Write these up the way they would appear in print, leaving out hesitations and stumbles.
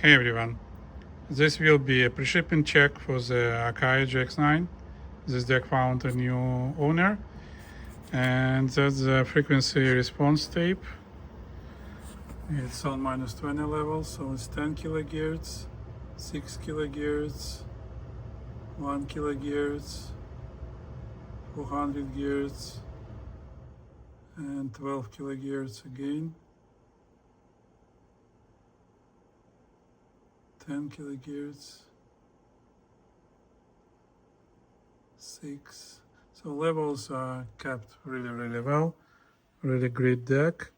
Hey everyone, this will be a pre-shipment check for the Akai GX-9. This deck found a new owner, and that's the frequency response tape. It's on -20 level, so it's 10 kilohertz, 6 kilohertz, 1 kilohertz, 400 hertz, and 12 kilohertz again. 10 kilohertz, 6. So levels are kept really well. Really great deck.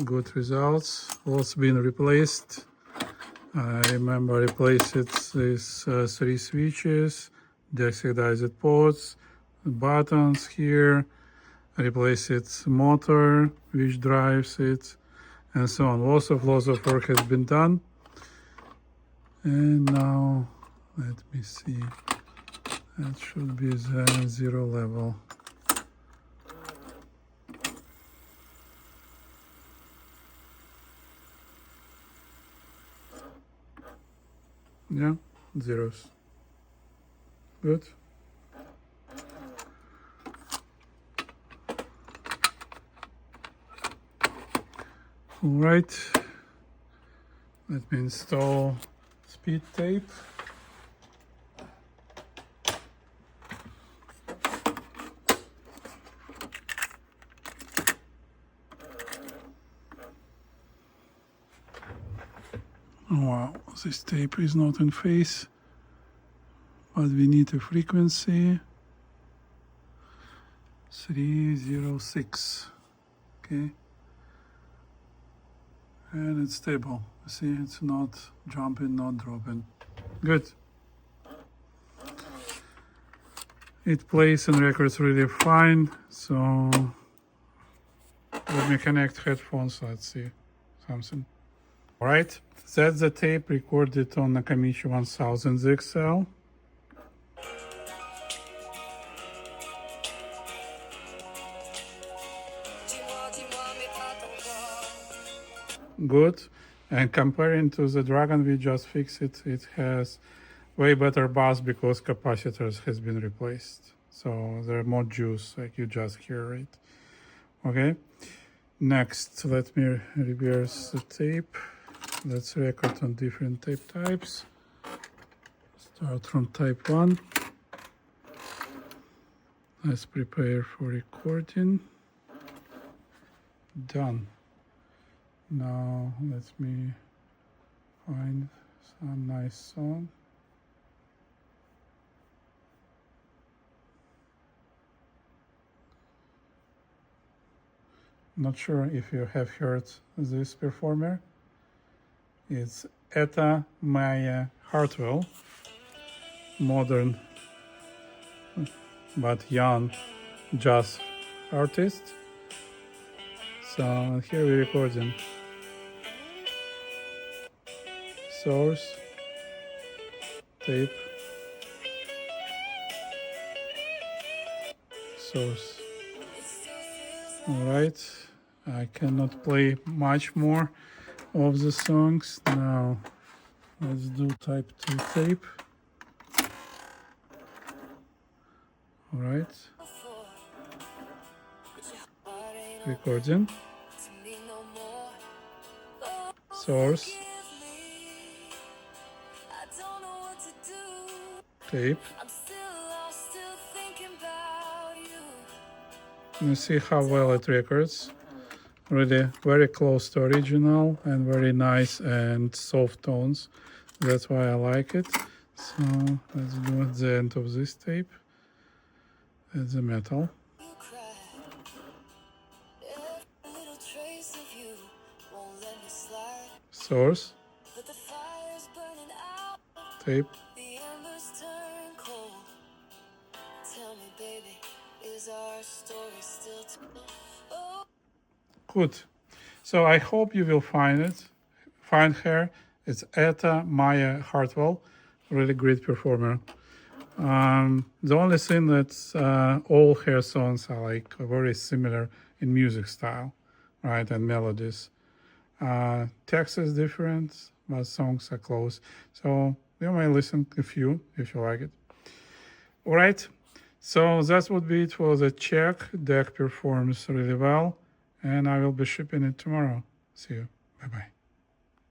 Good results. Also been replaced. I remember replaced these 3 switches, deoxidized ports, buttons here. Replace its motor, which drives it, and so on. Lots of work has been done. And now, let me see. That should be the 0 level. Yeah, zeros. Good. All right. Let me install speed tape. Wow, this tape is not in phase, but we need a frequency 306. Okay, and it's stable. See, it's not jumping, not dropping. Good. It plays and records really fine. So let me connect headphones. Let's see something. All right, that's the tape recorded on Nakamichi 1000 XL. Good. And comparing to the Dragon we just fixed it has way better bass because capacitors has been replaced. So there are more juice, like you just hear it. Okay. Next, let me reverse the tape. Let's record on different tape types. Start from type 1. Let's prepare for recording. Done. Now let me find some nice song. Not sure if you have heard this performer. It's Etta Maya Hartwell, modern but young jazz artist. So here we're recording. Source, tape, source. All right, I cannot play much more of the songs. Now let's do type 2 tape. All right, recording, source, tape. You see how well it records. Really very close to original and very nice and soft tones. That's why I like it. So let's do at the end of this tape. That's the metal. Source, tape. Good. So I hope you will find her. It's Etta Maya Hartwell, really great performer. The only thing that all her songs are like very similar in music style, right, and melodies. Text is different, but songs are close. So you may listen a few if you like it. All right. So that would be it for the check. Deck performs really well, and I will be shipping it tomorrow. See you. Bye-bye.